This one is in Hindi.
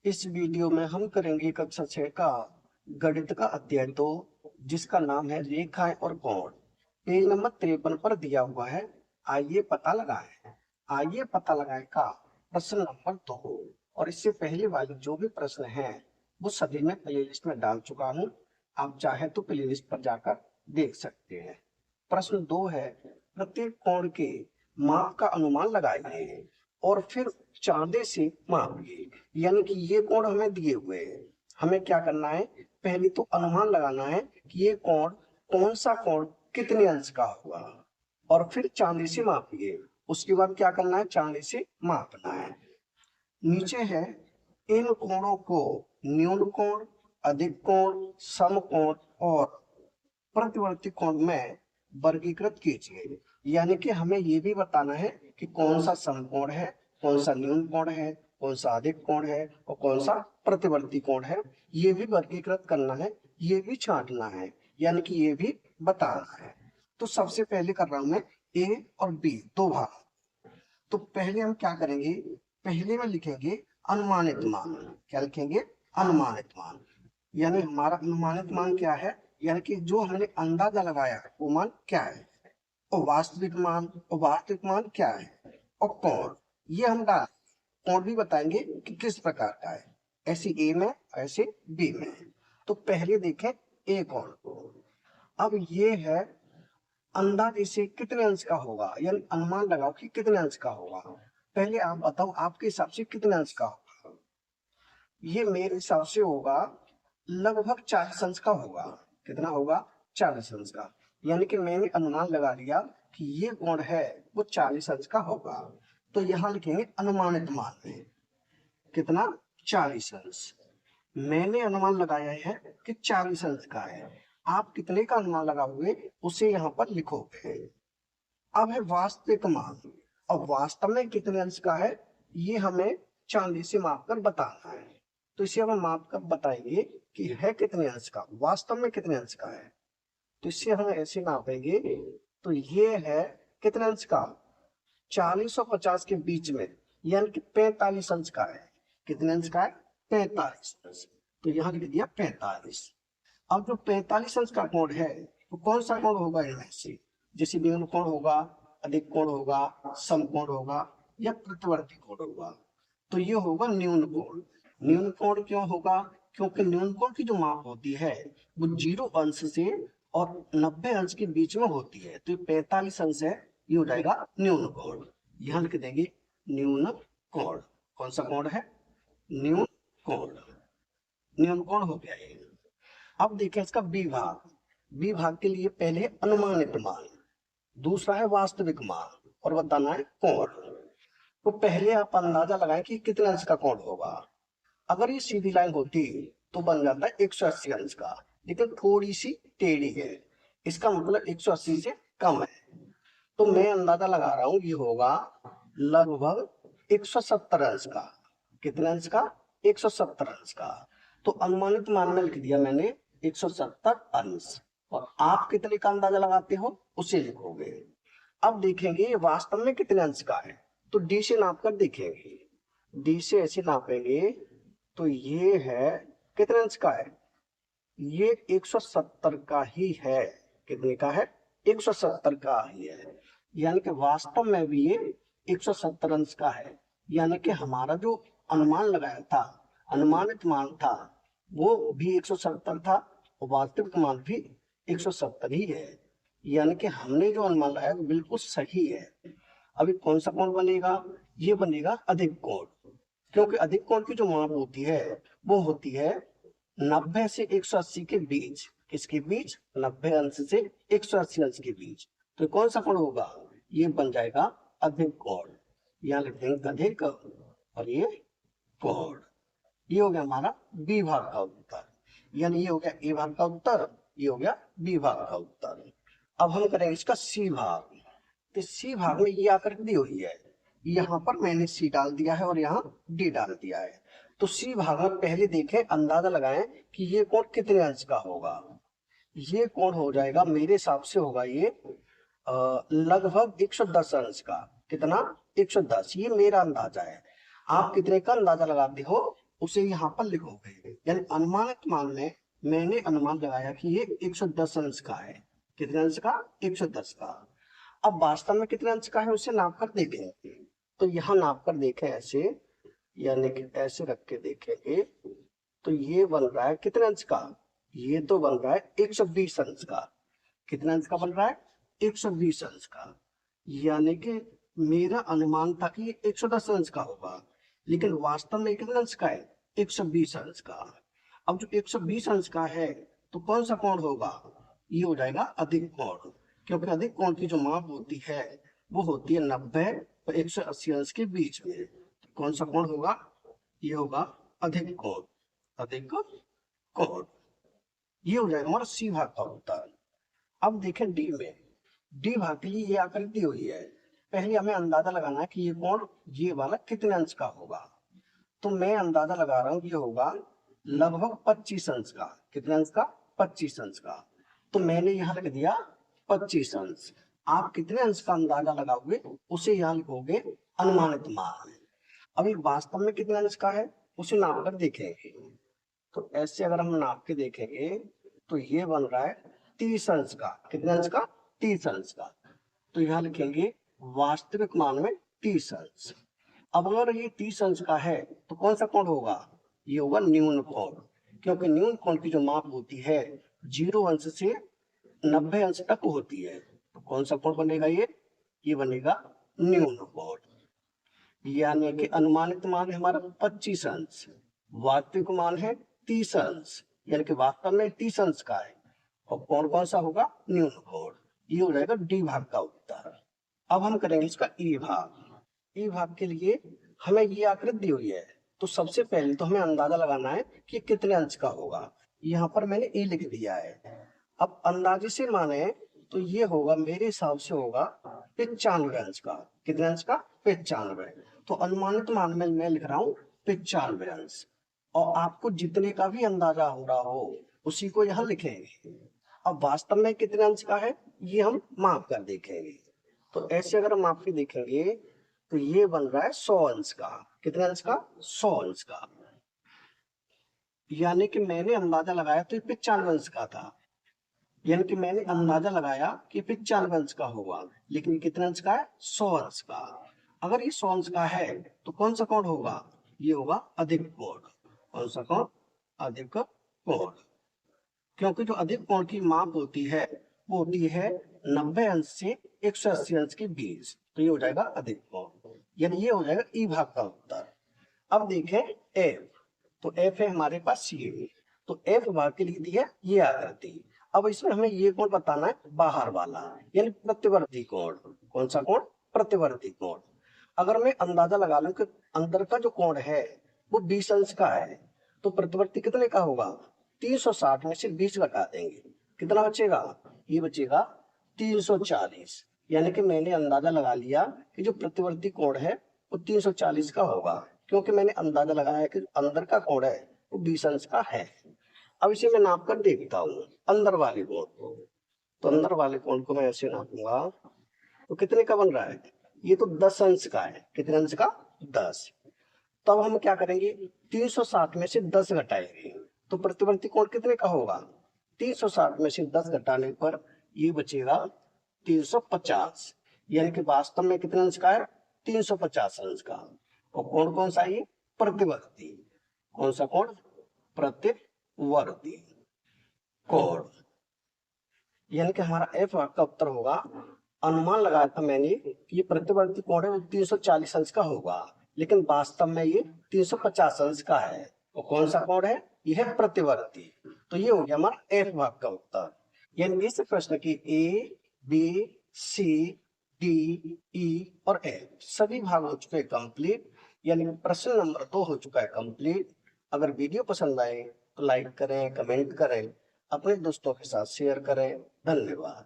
इस वीडियो में हम करेंगे कक्षा 6 का गणित का अध्याय 2, जिसका नाम है रेखाएं और कोण। पेज नंबर 53 पर दिया हुआ है। आइए पता लगाएं का प्रश्न नंबर 2। और इससे पहले वाले जो भी प्रश्न हैं वो सभी मैं प्लेलिस्ट में डाल चुका हूं। आप चाहे तो प्लेलिस्ट पर जाकर देख सकते हैं। प्रश्न 2 है, प्रत्येक कोण के माप का अनुमान लगाइए और फिर चांदे से मापिए। यानी कि ये कोण हमें दिए हुए हैं, हमें क्या करना है, पहले तो अनुमान लगाना है कि ये कोण कौन सा कोण कितने अंश का होगा और फिर चांदी से मापिए। उसके बाद क्या करना है, चांदी से मापना है। नीचे है, इन कोणों को न्यून कोण, अधिक कोण, समकोण और प्रतिवर्ती कोण में वर्गीकृत कीजिए। यानी कि हमें ये भी बताना है कि कौन सा समकोण है, कौन सा न्यून कोण है, कौन सा अधिक कोण है और कौन सा प्रतिवर्ती कोण है। ये भी वर्गीकृत करना है, ये भी छांटना है, यानी कि ये भी बताना है। तो सबसे पहले कर रहा हूं मैं ए और बी दो भाग। तो पहले हम क्या करेंगे, पहले में लिखेंगे अनुमानित मान। क्या लिखेंगे, अनुमानित मान। यानी हमारा अनुमानित मान क्या है, यानी कि जो हमने अंदाजा लगाया है वो मान क्या है, और वास्तविक मान क्या है, और कोण ये हम डाल, कोण भी बताएंगे कि किस प्रकार का है, ऐसे ए में ऐसे बी में। तो पहले देखें ए कोण को। अब ये है अंदाजे से कितने अंश का होगा, यानी अनुमान लगाओ कि कितने अंश का होगा। पहले आप बताओ आपके हिसाब से कितने अंश का होगा। ये मेरे हिसाब से होगा लगभग 40 अंश का होगा। कितना होगा, 40 अंश का। यानी कि मैंने अनुमान लगा लिया कि ये कोण है वो 40 अंश का होगा। तो यहाँ लिखेंगे अनुमानित मान में कितना, 40 अंश। मैंने अनुमान लगाया है कि 40 अंश का है। आप कितने का अनुमान लगाओगे उसे यहाँ पर लिखोगे। अब है वास्तविक मान। अब वास्तव में कितने अंश का है ये हमें चांदी से माप कर बताना है। तो इसे हम माप कर बताएंगे कि है कितने अंश का, वास्तव में कितने अंश का है। तो इसे हम ऐसे नापेंगे, तो ये है कितने अंश का, 40 और 50 के बीच में, यानी कि 45 अंश का है। कितने अंश का है, 45 अंश। तो यहाँ लिख दिया 45। अब जो 45 अंश का कोण है तो कौन सा कोण होगा इनमें से, जैसे न्यून कोण होगा, अधिक कोण होगा, समकोण होगा या प्रतिवर्ती कोण होगा। तो ये होगा न्यून कोण। न्यून कोण क्यों होगा, क्योंकि न्यून कोण की जो माप होती है वो 0 अंश से और 90 अंश के बीच में होती है। तो 45 अंश है, ये हो जाएगा न्यून कोण। यहाँ लिख देंगे न्यून कोण। कौन सा कोण है, न्यून कोण। न्यून कोण हो गया ये। अब देखें इसका विभाग। विभाग के लिए पहले अनुमानित मान, दूसरा है वास्तविक मान और बताना है कोण। तो पहले आप अंदाजा लगाएं कि कितने अंश का कोण होगा। अगर ये सीधी लाइन होती तो बन जाता है 180 अंश का, लेकिन थोड़ी सी टेढ़ी है, इसका मतलब 180 से कम है। तो मैं अंदाजा लगा रहा हूं ये होगा लगभग 170 अंश का। कितने अंश का, 170 अंश का। तो अनुमानित मान में लिख दिया मैंने 170 अंश। और आप कितने का अंदाजा लगाते हो उसे लिखोगे। अब देखेंगे ये वास्तव में कितने अंश का है, तो डी से नाप कर देखेंगे। डी से ऐसे नापेंगे तो ये है कितने अंश का है, ये 170 का ही है। कितने का है, 170 का ही है। यानी कि वास्तव में भी ये 170 अंश का है। यानी कि हमारा जो अनुमान लगाया था, अनुमानित मान था, वो भी 170 था और वास्तविक मान भी 170 ही है। यानी कि हमने जो अनुमान लगाया वो बिल्कुल सही है। अभी कौन सा कोण बनेगा, ये बनेगा अधिक कोण। क्योंकि अधिक कोण की जो माप होती है वो होती है 90 से 180 के बीच। किसके बीच, 90 अंश से 180 अंश के बीच। तो कौन सा कोण होगा, ये बन जाएगा अधिक कोण। यहाँ लिख देंगे अधिक और ये कोण। ये हो गया हमारा बी भाग का उत्तर। यानी ये हो गया ए भाग का उत्तर, ये हो गया बी भाग का उत्तर। अब हम करेंगे इसका सी भाग। तो सी भाग में ये आकर दी हुई है, यहाँ पर मैंने सी डाल दिया है और यहाँ डी डाल दिया है। तो सी भाग में पहले देखें, अंदाजा लगाएं कि ये कोण कितने अंश का होगा। ये कोण हो जाएगा मेरे हिसाब से होगा ये लगभग 110 अंश का। कितना, 110। ये मेरा अंदाजा है। आप कितने का अंदाजा लगाते हो उसे यहाँ पर लिखोगे। यानी अनुमानित मान में मैंने अनुमान लगाया कि ये 110 अंश का है। कितने अंश का? 110 का। अब वास्तव में कितने अंश का है उसे नाप कर देखेंगे। तो यहाँ नाप कर देखें ऐसे, यानी कि ऐसे रख के देखेंगे तो ये बन रहा है कितने अंश का? ये तो बन रहा है 120 अंश का। कितने अंश का बन रहा है? 120 अंश का। यानी कि मेरा अनुमान था कि 110 अंश का होगा, लेकिन वास्तव में कितने अंश का है? 120 अंश का। अब जो 120 अंश का है तो कौन सा कोण होगा? ये हो जाएगा अधिक कोण, क्योंकि अधिक कोण की जो माप होती है वो होती है 90 और 180 अंश के बीच में। तो कौन सा कोण होगा? ये होगा अधिक कोण। अधिक कोण ये हो जाएगा हमारा सी भाग का उत्तर। अब देखें डी में। डी भाग के लिए ये आकृति हुई है। पहले हमें अंदाजा लगाना है कि ये कोण ये वाला कितने अंश का होगा। तो मैं अंदाजा लगा रहा हूं ये होगा लगभग 25 अंश का। कितने अंश का? 25 अंश का। तो मैंने यहाँ लिख दिया 25 अंश। आप कितने अंश का अंदाजा लगाओगे उसे यहाँ लिखोगे अनुमानित मान। अभी वास्तव में कितने अंश का है उसे नाप कर देखेंगे। तो ऐसे अगर हम नाप के देखेंगे तो ये बन रहा है 30 अंश का। कितने अंश का? 30 अंश का। तो यहाँ लिखेंगे वास्तविक मान में 30 अंश। अब अगर ये 30 अंश का है तो कौन सा कोण होगा? ये होगा न्यून कोण, क्योंकि न्यून कोण की जो माप होती है 0 अंश से 90 अंश तक होती है। तो कौन सा कोण बनेगा? ये बनेगा न्यून कोण। यानी कि अनुमानित मान है हमारा 25 अंश, वास्तविक मान है 30 अंश, यानी कि वास्तव में 30 अंश का है। और कोण कौन सा होगा? न्यून कोण। ये हो जाएगा डी भाग का उत्तर। अब हम करेंगे इसका ई भाग। ई भाग के लिए हमें ये आकृति दी हुई है, तो सबसे पहले तो हमें अंदाजा लगाना है कि कितने अंश का होगा। यहाँ पर मैंने ई लिख दिया है। अब अंदाजे से माने तो ये होगा, मेरे हिसाब से होगा 95 अंश का। कितने अंश का? 95। तो अनुमानित मान में मैं लिख रहा हूँ 95 अंश। और आपको जितने का भी अंदाजा हो रहा हो उसी को यहाँ लिखेंगे। अब वास्तव में कितने अंश का है ये हम माप कर देखेंगे। तो ऐसे अगर हम माप के देखेंगे तो ये बन रहा है 100 अंश का। कितने अंश का? 100 अंश का। यानी कि मैंने अंदाजा लगाया तो ये 95 अंश का था। यानी कि मैंने अंदाजा लगाया कि 95 अंश का होगा, लेकिन कितने अंश का है? 100 अंश का। अगर ये 100 अंश का है तो कौन सा कोण होगा? ये होगा अधिक कोण। कौन सा कोण? अधिक कोण। क्योंकि जो अधिक कोण की माप होती है वो होती है 90 अंश से 180 अंश के बीच। तो ये हो जाएगा अधिक कोण, यानी ये हो जाएगा ई भाग का उत्तर। अब देखें एफ। तो एफ है हमारे पास ये। तो एफ भाग के लिए दी है ये आकृति। अब इसमें हमें ये कोण बताना है बाहर वाला, यानी प्रतिवर्ती कोण। कौन सा कोण? प्रतिवर्ती कोण। अगर मैं अंदाजा लगा लूं कि अंदर का जो कोण है वो 20 अंश का है, तो प्रतिवर्ती कितने का होगा? 360 में से 20 घटा देंगे, कितना बचेगा? ये बचेगा 340। यानी कि मैंने अंदाजा लगा लिया कि जो प्रतिवर्ती कोण है वो 340 का होगा, क्योंकि मैंने अंदाजा लगाया है कि अंदर का कोण है वो 20 अंश का है। अब इसे मैं नाप कर देखता हूँ अंदर वाले कोण को। तो अंदर वाले कोण को मैं ऐसे नापूंगा तो कितने का बन रहा है? ये तो 10 अंश का है। कितने अंश का? 10। तब हम क्या करेंगे? 360 में से 10 घटाएंगे, तो प्रतिवर्ती कोण कितने का होगा? 360 में से 10 घटाने पर ये बचेगा 350। यानी कि वास्तव में कितने अंश का है? 350 अंश का। और कोण कौन सा है? ये प्रतिवर्ती। कौन सा कोण? प्रतिवर्ती कोण। यानी कि हमारा एफ का उत्तर होगा, अनुमान लगाया था मैंने ये प्रतिवर्ती कोण है वो 340 अंश का होगा, लेकिन वास्तव में ये 350 अंश का है। और कौन सा कोण है? ये है प्रतिवर्ती। तो ये हो गया हमारा एफ भाग का उत्तर। यानी इस प्रश्न की ए, बी, सी, डी, ई और एफ सभी भाग हो चुके हैं कंप्लीट। यानी प्रश्न नंबर 2 हो चुका है कंप्लीट। अगर वीडियो पसंद आए तो लाइक करें, कमेंट करें, अपने दोस्तों के साथ शेयर करें। धन्यवाद।